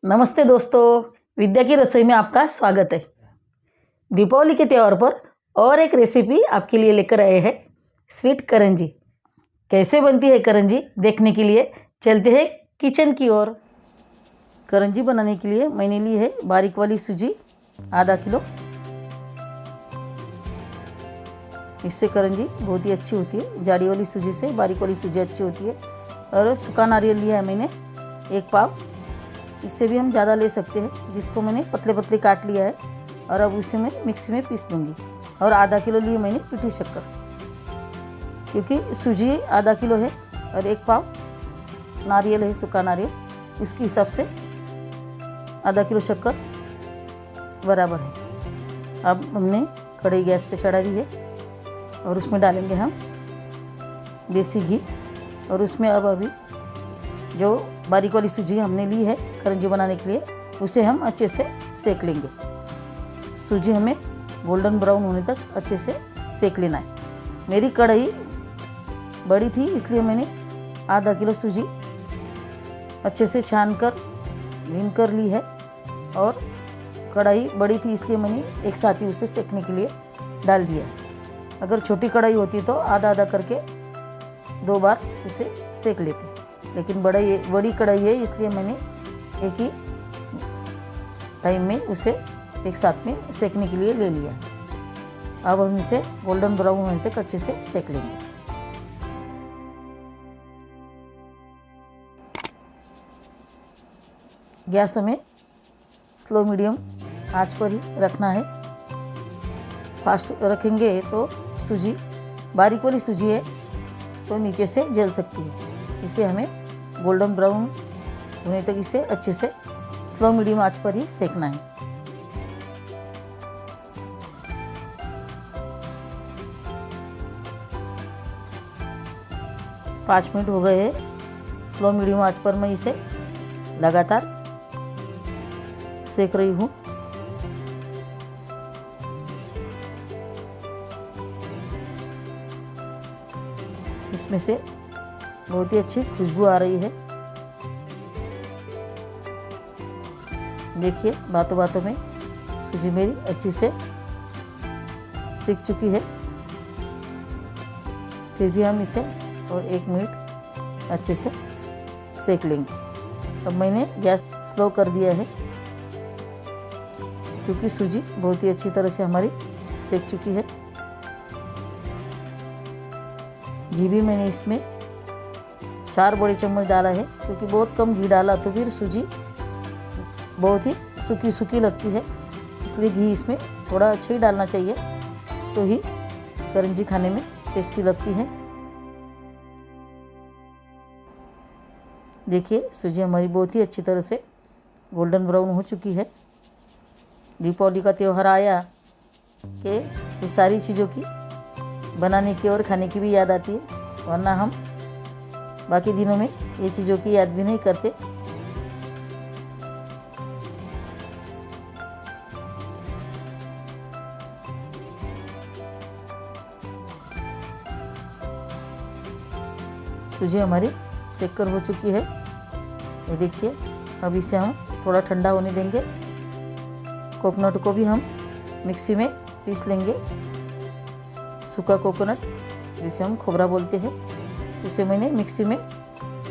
नमस्ते दोस्तों, विद्या की रसोई में आपका स्वागत है। दीपावली के त्यौहार पर और एक रेसिपी आपके लिए लेकर आए हैं, स्वीट करंजी। कैसे बनती है करंजी देखने के लिए चलते हैं किचन की ओर। करंजी बनाने के लिए मैंने ली है बारीक वाली सूजी आधा किलो। इससे करंजी बहुत ही अच्छी होती है। जाड़ी वाली सूजी से बारीक वाली सूजी अच्छी होती है। और सूखा नारियल लिया है मैंने 1 पाव। इससे भी हम ज़्यादा ले सकते हैं, जिसको मैंने पतले पतले काट लिया है और अब उसे मैं मिक्सी में पीस दूँगी। और आधा किलो लिए मैंने पीठी शक्कर, क्योंकि सूजी आधा किलो है और 1 पाव नारियल है सूखा नारियल, उसके हिसाब से आधा किलो शक्कर बराबर है। अब हमने कढ़ाई गैस पे चढ़ा दी है और उसमें डालेंगे हम देसी घी। और उसमें अब अभी जो बारीक वाली सूजी हमने ली है करंजी बनाने के लिए, उसे हम अच्छे से सेक लेंगे। सूजी हमें गोल्डन ब्राउन होने तक अच्छे से सेक लेना है। मेरी कढ़ाई बड़ी थी, इसलिए मैंने आधा किलो सूजी अच्छे से छान कर भीन कर ली है। और कढ़ाई बड़ी थी, इसलिए मैंने एक साथ ही उसे सेकने के लिए डाल दिया। अगर छोटी कढ़ाई होती तो आधा आधा करके 2 बार उसे सेक लेते, लेकिन बड़ी कढ़ाई है, इसलिए मैंने एक ही टाइम में उसे एक साथ में सेकने के लिए ले लिया। अब हम इसे गोल्डन ब्राउन होने तक अच्छे से सेक लेंगे। गैस हमें स्लो मीडियम आंच पर ही रखना है। फास्ट रखेंगे तो सूजी बारीक वाली सूजी है तो नीचे से जल सकती है। इसे हमें गोल्डन ब्राउन होने तक इसे अच्छे से स्लो मीडियम आंच पर ही सेकना है। पाँच मिनट हो गए हैं। स्लो मीडियम आंच पर मैं इसे लगातार सेक रही हूँ। इसमें से बहुत ही अच्छी खुशबू आ रही है। देखिए, बातों बातों में सूजी मेरी अच्छी से सीख चुकी है। फिर भी हम इसे और 1 मिनट अच्छे से सेक लेंगे। अब मैंने गैस स्लो कर दिया है, क्योंकि सूजी बहुत ही अच्छी तरह से हमारी सेक चुकी है। घी भी मैंने इसमें 4 बड़े चम्मच डाला है, क्योंकि बहुत कम घी डाला तो फिर सूजी बहुत ही सूखी सूखी लगती है। इसलिए घी इसमें थोड़ा अच्छा ही डालना चाहिए, तो ही करंजी खाने में टेस्टी लगती है। देखिए, सूजी हमारी बहुत ही अच्छी तरह से गोल्डन ब्राउन हो चुकी है। दीपावली का त्यौहार आया कि ये सारी चीज़ों की बनाने की और खाने की भी याद आती है, वरना हम बाकी दिनों में ये चीज़ों की याद भी नहीं करते। सूजी हमारी सेक कर हो चुकी है। ये देखिए, अब इसे हम थोड़ा ठंडा होने देंगे। कोकोनट को भी हम मिक्सी में पीस लेंगे। सूखा कोकोनट, जिसे हम खोबरा बोलते हैं, इसे मैंने मिक्सी में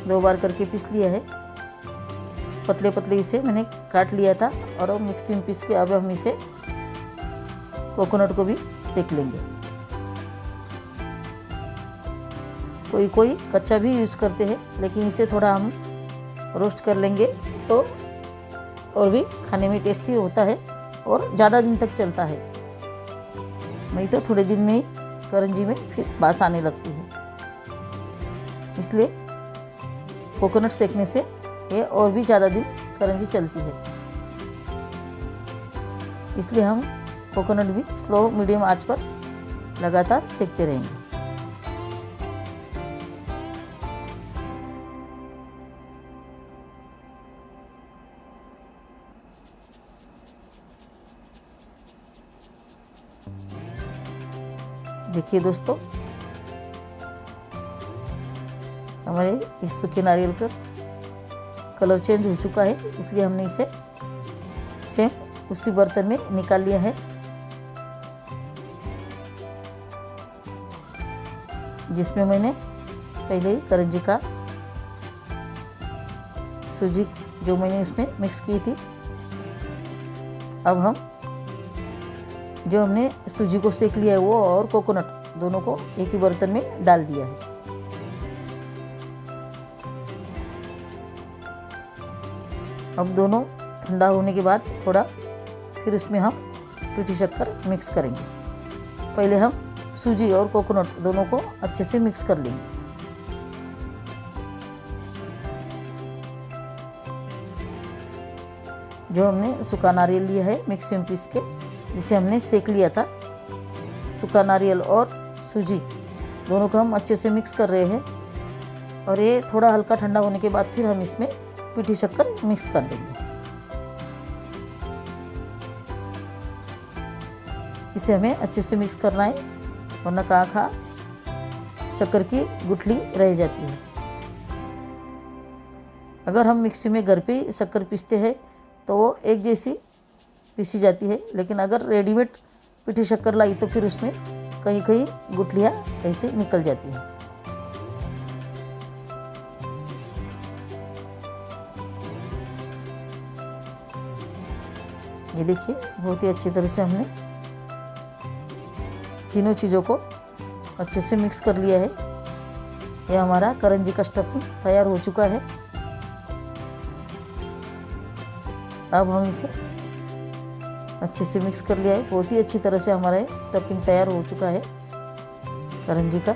2 बार करके पीस लिया है। पतले पतले इसे मैंने काट लिया था और अब मिक्सी में पीस के अब हम इसे कोकोनट को भी सेक लेंगे। कोई कच्चा भी यूज़ करते हैं, लेकिन इसे थोड़ा हम रोस्ट कर लेंगे तो और भी खाने में टेस्टी होता है और ज़्यादा दिन तक चलता है। नहीं तो थोड़े दिन में ही करंजी में फिर बास आने लगती है। इसलिए कोकोनट सेकने से ये और भी ज़्यादा दिन करंजी चलती है। इसलिए हम कोकोनट भी स्लो मीडियम आंच पर लगातार सेकते रहेंगे। देखिए दोस्तों, हमारे इस सूखे नारियल का कलर चेंज हो चुका है, इसलिए हमने इसे सेम उसी बर्तन में निकाल लिया है, जिसमें मैंने पहले ही करंजी का सूजी जो मैंने उसमें मिक्स की थी। अब हम जो हमने सूजी को सेक लिया है वो और कोकोनट दोनों को एक ही बर्तन में डाल दिया है। अब दोनों ठंडा होने के बाद थोड़ा फिर उसमें हम पीठी शक्कर मिक्स करेंगे। पहले हम सूजी और कोकोनट दोनों को अच्छे से मिक्स कर लेंगे। जो हमने सूखा नारियल लिया है मिक्सी में पीस के, जिसे हमने सेक लिया था, सूखा नारियल और सूजी दोनों को हम अच्छे से मिक्स कर रहे हैं। और ये थोड़ा हल्का ठंडा होने के बाद फिर हम इसमें पीठी शक्कर मिक्स कर देंगे। इसे हमें अच्छे से मिक्स करना है, वरना कहाँ शक्कर की गुठली रह जाती है। अगर हम मिक्सी में घर पे शक्कर पीसते हैं तो वो एक जैसी पीसी जाती है, लेकिन अगर रेडीमेड पीठी शक्कर लाई तो फिर उसमें कहीं कहीं गुठलियाँ ऐसे निकल जाती हैं। ये देखिए बहुत ही अच्छी तरह से हमने तीनों चीज़ों को अच्छे से मिक्स कर लिया है। यह हमारा करंजी का स्टफिंग तैयार हो चुका है। अब हम इसे अच्छे से मिक्स कर लिया है। बहुत ही अच्छी तरह से हमारा स्टफिंग तैयार हो चुका है करंजी का।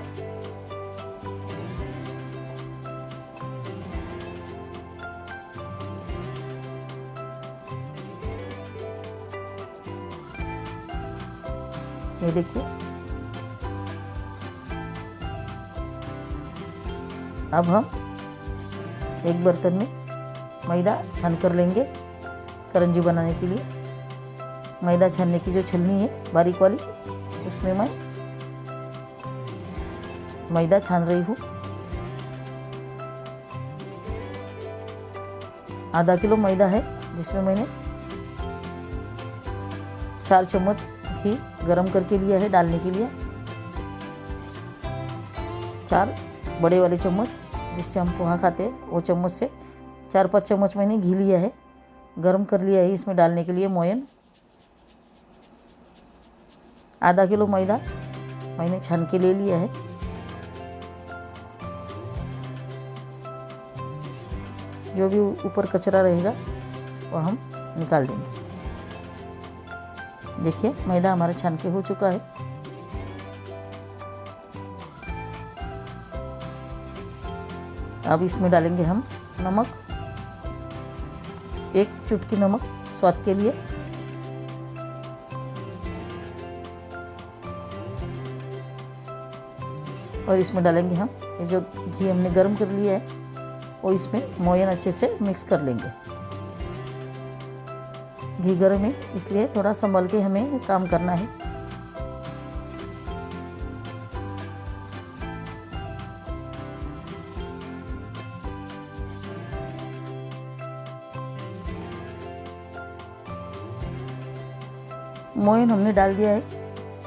ये देखिए अब हम एक बर्तन में मैदा छान कर लेंगे करंजी बनाने के लिए। मैदा छानने की जो छलनी है बारीक वाली, उसमें मैं मैदा छान रही हूँ। आधा किलो मैदा है, जिसमें मैंने 4 चम्मच घी गरम करके लिया है डालने के लिए। 4 बड़े वाले चम्मच जिससे हम पोहा खाते हैं वो चम्मच से 4-5 चम्मच मैंने घी लिया है, गरम कर लिया है इसमें डालने के लिए मोयन। आधा किलो मैदा मैंने छान के ले लिया है। जो भी ऊपर कचरा रहेगा वो हम निकाल देंगे। देखिए मैदा हमारा छान के हो चुका है। अब इसमें डालेंगे हम नमक, 1 चुटकी नमक स्वाद के लिए। और इसमें डालेंगे हम ये जो घी हमने गर्म कर लिया है वो इसमें मोयन अच्छे से मिक्स कर लेंगे। घी गर्म है इसलिए थोड़ा संभल के हमें काम करना है। मोयन हमने डाल दिया है।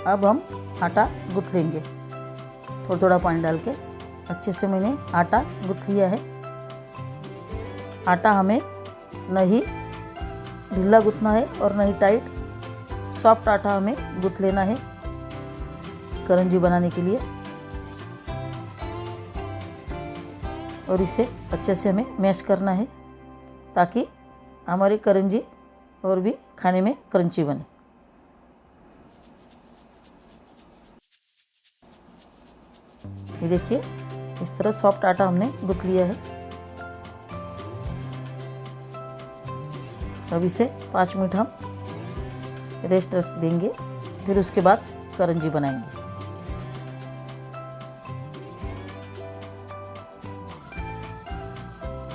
अब हम आटा गूँथ लेंगे। थोड़ा थोड़ा पानी डाल के अच्छे से मैंने आटा गूँथ लिया है। आटा हमें नहीं ढीला गूँथना है और नहीं टाइट, सॉफ्ट आटा हमें गूँथ लेना है करंजी बनाने के लिए। और इसे अच्छे से हमें मैश करना है ताकि हमारी करंजी और भी खाने में क्रंची बने। ये देखिए इस तरह सॉफ्ट आटा हमने गूँथ लिया है। अब इसे 5 मिनट हम रेस्ट रख देंगे, फिर उसके बाद करंजी बनाएंगे।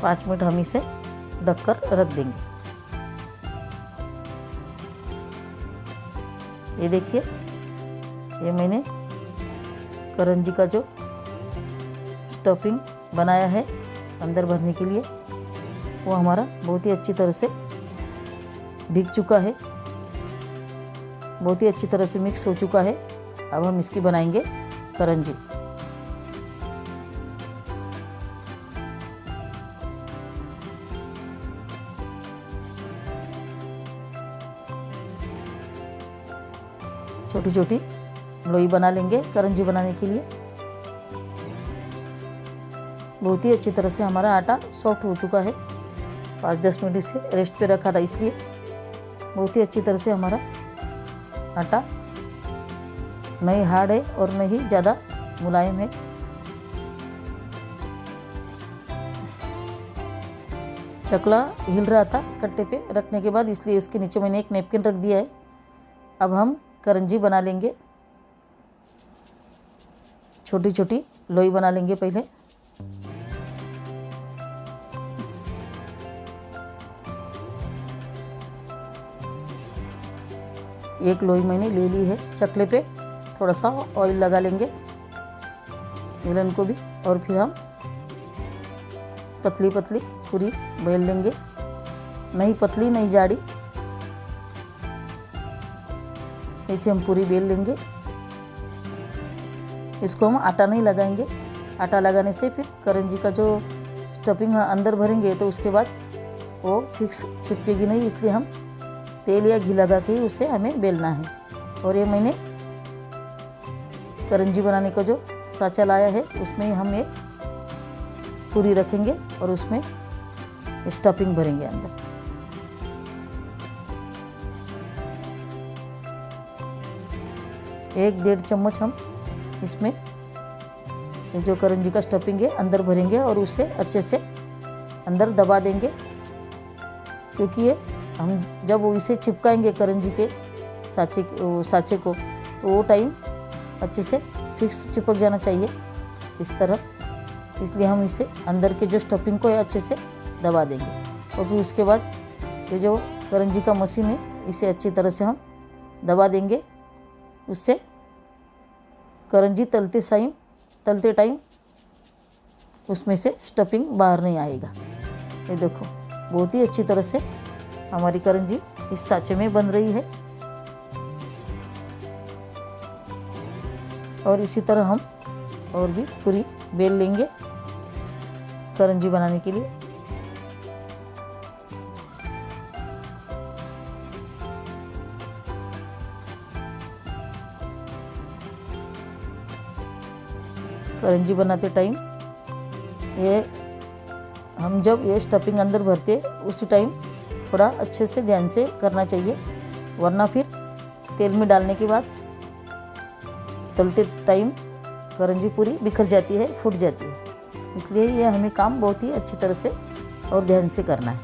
पाँच मिनट हम इसे ढककर रख देंगे। ये देखिए ये मैंने करंजी का जो स्टफिंग बनाया है अंदर भरने के लिए वो हमारा बहुत ही अच्छी तरह से भीग चुका है, बहुत ही अच्छी तरह से मिक्स हो चुका है। अब हम इसकी बनाएंगे करंजी। छोटी छोटी लोई बना लेंगे करंजी बनाने के लिए। बहुत ही अच्छी तरह से हमारा आटा सॉफ्ट हो चुका है। 5-10 मिनट इसे रेस्ट पे रखा था, इसलिए बहुत ही अच्छी तरह से हमारा आटा नहीं हार्ड है और नहीं ज़्यादा मुलायम है। चकला हिल रहा था कट्टे पे रखने के बाद, इसलिए इसके नीचे मैंने एक नैपकिन रख दिया है। अब हम करंजी बना लेंगे। छोटी छोटी लोई बना लेंगे पहले। एक लोई मैंने ले ली है। चकले पे थोड़ा सा ऑयल लगा लेंगे बेलन को भी, और फिर हम पतली पतली पूरी बेल लेंगे। नहीं पतली नहीं जाड़ी, ऐसे हम पूरी बेल लेंगे। इसको हम आटा नहीं लगाएंगे। आटा लगाने से फिर करंजी का जो स्टफिंग अंदर भरेंगे तो उसके बाद वो फिक्स चिपकेगी नहीं, इसलिए हम तेल या घी लगा के ही उसे हमें बेलना है। और ये मैंने करंजी बनाने का जो साँचा लाया है उसमें ही हम एक पूरी रखेंगे और उसमें स्टफिंग भरेंगे अंदर। एक 1.5 चम्मच हम इसमें जो करंजी का स्टफिंग है अंदर भरेंगे और उसे अच्छे से अंदर दबा देंगे, क्योंकि ये हम जब वो इसे चिपकाएंगे करंजी के साँचे को तो वो टाइम अच्छे से फिक्स चिपक जाना चाहिए इस तरह। इसलिए हम इसे अंदर के जो स्टफिंग को है अच्छे से दबा देंगे। और फिर उसके बाद ये जो करंजी का मशीन है इसे अच्छी तरह से हम दबा देंगे। उससे करंजी तलते टाइम उसमें से स्टफिंग बाहर नहीं आएगा। ये देखो बहुत ही अच्छी तरह से हमारी करंजी इस साँचे में बन रही है। और इसी तरह हम और भी पूरी बेल लेंगे करंजी बनाने के लिए। करंजी बनाते टाइम ये हम जब ये स्टफिंग अंदर भरते उसी टाइम थोड़ा अच्छे से ध्यान से करना चाहिए, वरना फिर तेल में डालने के बाद तलते टाइम करंजी पूरी बिखर जाती है, फूट जाती है। इसलिए ये हमें काम बहुत ही अच्छी तरह से और ध्यान से करना है।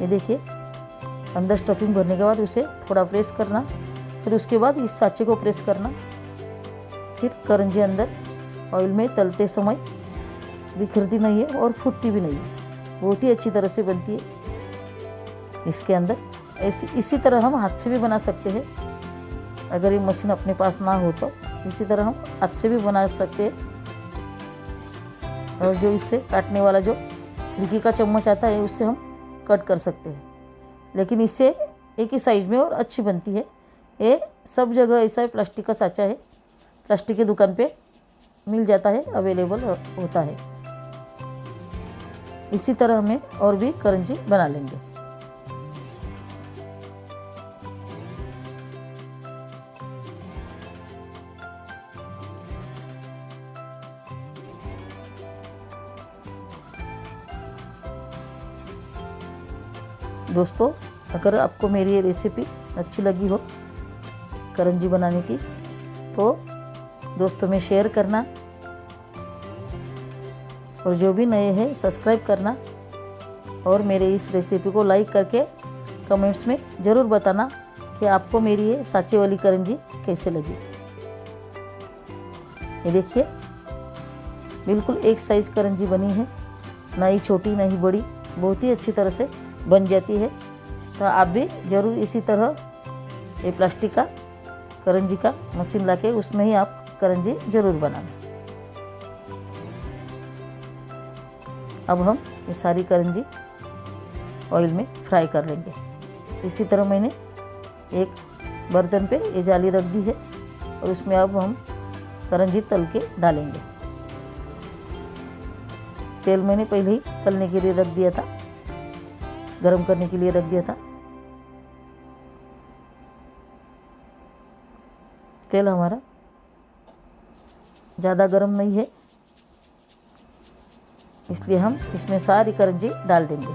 ये देखिए अंदर स्टफिंग भरने के बाद उसे थोड़ा प्रेस करना, फिर उसके बाद इस साँचे को प्रेस करना। फिर करंजी अंदर ऑयल में तलते समय बिखरती नहीं है और फूटती भी नहीं है, बहुत ही अच्छी तरह से बनती है इसके अंदर। इसी तरह हम हाथ से भी बना सकते हैं, अगर ये मशीन अपने पास ना हो तो इसी तरह हम हाथ से भी बना सकते हैं। और जो इससे काटने वाला जो खिड़की का चम्मच आता है उससे हम कट कर सकते हैं, लेकिन इससे एक ही साइज में और अच्छी बनती है। ये सब जगह ऐसा है, प्लास्टिक का साँचा है, प्लास्टिक की दुकान पे मिल जाता है, अवेलेबल होता है। इसी तरह हमें और भी करंजी बना लेंगे। दोस्तों अगर आपको मेरी ये रेसिपी अच्छी लगी हो करंजी बनाने की तो दोस्तों में शेयर करना, और जो भी नए हैं सब्सक्राइब करना, और मेरे इस रेसिपी को लाइक करके कमेंट्स में ज़रूर बताना कि आपको मेरी ये साँचे वाली करंजी कैसे लगी। ये देखिए बिल्कुल एक साइज़ करंजी बनी है, ना ही छोटी ना ही बड़ी, बहुत ही अच्छी तरह से बन जाती है। तो आप भी ज़रूर इसी तरह ये प्लास्टिक का करंजी का मशीन लाके उसमें ही आप करंजी ज़रूर बनाना। अब हम ये सारी करंजी ऑयल में फ्राई कर लेंगे। इसी तरह मैंने एक बर्तन पे ये जाली रख दी है और उसमें अब हम करंजी तल के डालेंगे। तेल मैंने पहले ही तलने के लिए रख दिया था, गरम करने के लिए रख दिया था। तेल हमारा ज़्यादा गरम नहीं है, इसलिए हम इसमें सारी करंजी डाल देंगे।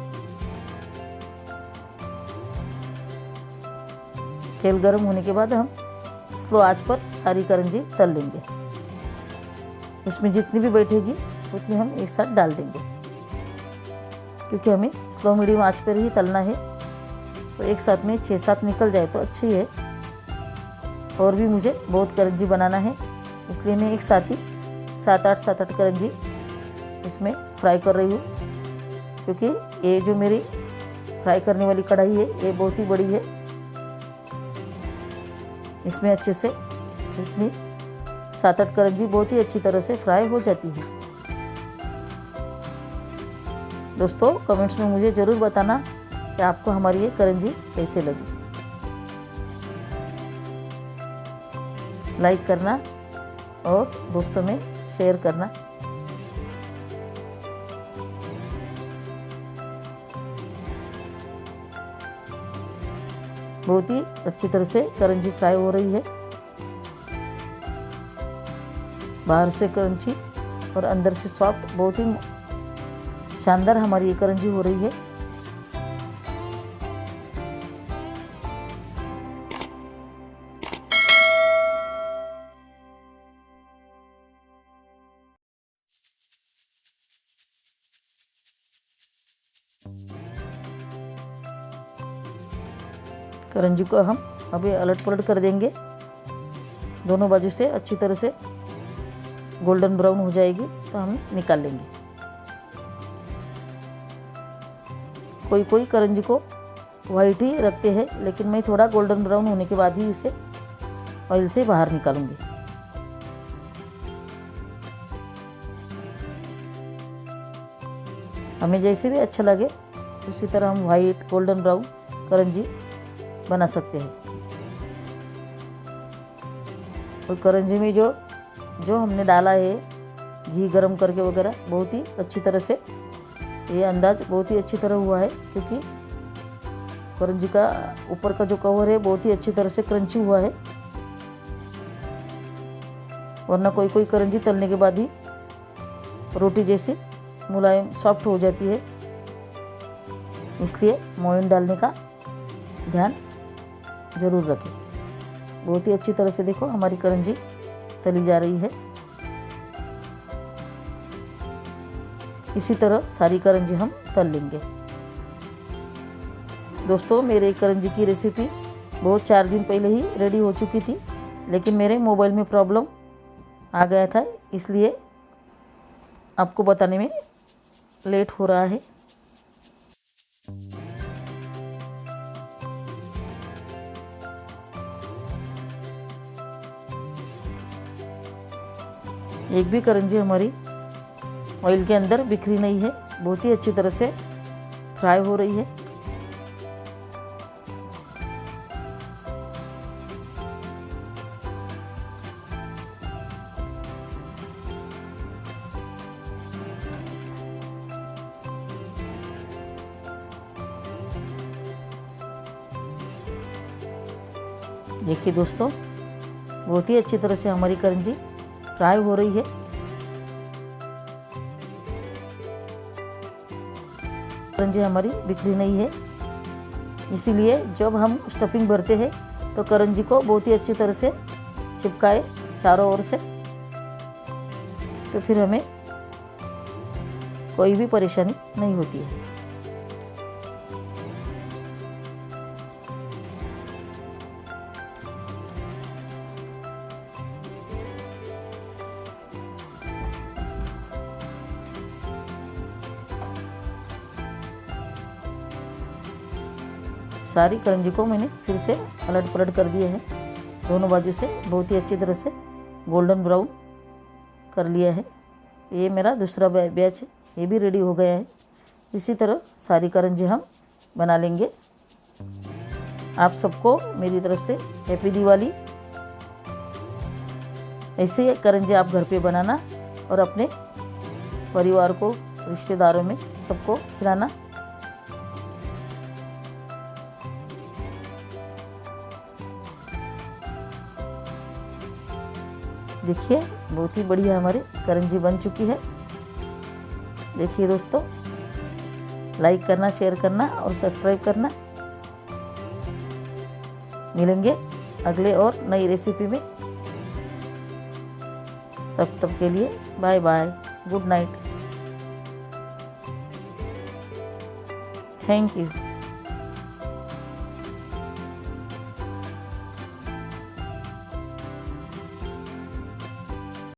तेल गरम होने के बाद हम स्लो आंच पर सारी करंजी तल देंगे। इसमें जितनी भी बैठेगी उतनी हम एक साथ डाल देंगे, क्योंकि हमें स्लो मीडियम आंच पर ही तलना है। तो एक साथ में 6-7 निकल जाए तो अच्छी है। और भी मुझे बहुत करंजी बनाना है, इसलिए मैं एक साथ ही 7-8 करंजी इसमें फ्राई कर रही हूँ। क्योंकि ये जो मेरी फ्राई करने वाली कढ़ाई है ये बहुत ही बड़ी है, इसमें अच्छे से इतनी 7-8 करंजी बहुत ही अच्छी तरह से फ्राई हो जाती है। दोस्तों कमेंट्स में मुझे ज़रूर बताना कि आपको हमारी ये करंजी कैसे लगी। लाइक करना और दोस्तों में शेयर करना। बहुत ही अच्छी तरह से करंजी फ्राई हो रही है, बाहर से क्रंची और अंदर से सॉफ्ट। बहुत ही शानदार हमारी ये करंजी हो रही है। करंजी को हम अभी अलट पलट कर देंगे। दोनों बाजू से अच्छी तरह से गोल्डन ब्राउन हो जाएगी तो हम निकाल लेंगे। कोई कोई करंजी को वाइट ही रखते हैं, लेकिन मैं थोड़ा गोल्डन ब्राउन होने के बाद ही इसे ऑयल से बाहर निकालूंगी। हमें जैसे भी अच्छा लगे उसी तरह हम वाइट गोल्डन ब्राउन करंजी बना सकते हैं। और करंजी में जो हमने डाला है घी गरम करके वगैरह, बहुत ही अच्छी तरह से ये अंदाज बहुत ही अच्छी तरह हुआ है, क्योंकि करंजी का ऊपर का जो कवर है बहुत ही अच्छी तरह से क्रंची हुआ है। वरना कोई कोई करंजी तलने के बाद ही रोटी जैसी मुलायम सॉफ्ट हो जाती है, इसलिए मोइन डालने का ध्यान जरूर रखें। बहुत ही अच्छी तरह से देखो हमारी करंजी तली जा रही है। इसी तरह सारी करंजी हम तल लेंगे। दोस्तों मेरे करंजी की रेसिपी बहुत 4 दिन पहले ही रेडी हो चुकी थी, लेकिन मेरे मोबाइल में प्रॉब्लम आ गया था, इसलिए आपको बताने में लेट हो रहा है। एक भी करंजी हमारी ऑयल के अंदर बिखरी नहीं है, बहुत ही अच्छी तरह से फ्राई हो रही है। देखिए दोस्तों बहुत ही अच्छी तरह से हमारी करंजी फ्राई हो रही है। करंजी हमारी बिखरी नहीं है, इसीलिए जब हम स्टफिंग भरते हैं तो करंजी को बहुत ही अच्छी तरह से चिपकाए चारों ओर से, तो फिर हमें कोई भी परेशानी नहीं होती है। सारी करंजी को मैंने फिर से पलट पलट कर दिए हैं। दोनों बाजू से बहुत ही अच्छी तरह से गोल्डन ब्राउन कर लिया है। ये मेरा दूसरा बैच ये भी रेडी हो गया है। इसी तरह सारी करंजी हम बना लेंगे। आप सबको मेरी तरफ से हैप्पी दिवाली। ऐसे करंजी आप घर पे बनाना और अपने परिवार को, रिश्तेदारों में सबको खिलाना। देखिए बहुत ही बढ़िया हमारे करंजी बन चुकी है। देखिए दोस्तों, लाइक करना, शेयर करना और सब्सक्राइब करना। मिलेंगे अगले और नई रेसिपी में। तब के लिए bye bye, good night, thank you.